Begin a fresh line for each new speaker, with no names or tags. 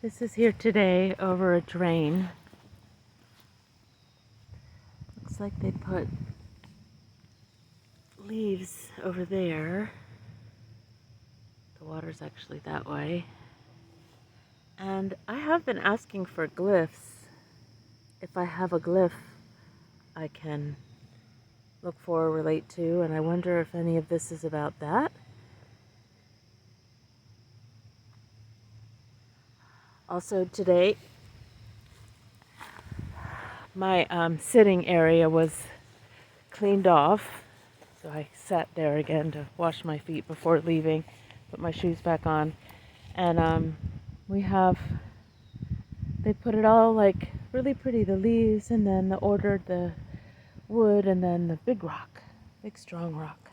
This is here today over a drain. Looks like they put leaves over there. The water's actually that way. And I have been asking for glyphs. If I have a glyph I can look for or relate to, and I wonder if any of this is about that. Also today, my sitting area was cleaned off, so I sat there again to wash my feet before leaving, put my shoes back on, and they put it all like really pretty, the leaves, and then ordered the wood, and then the big rock, big strong rock.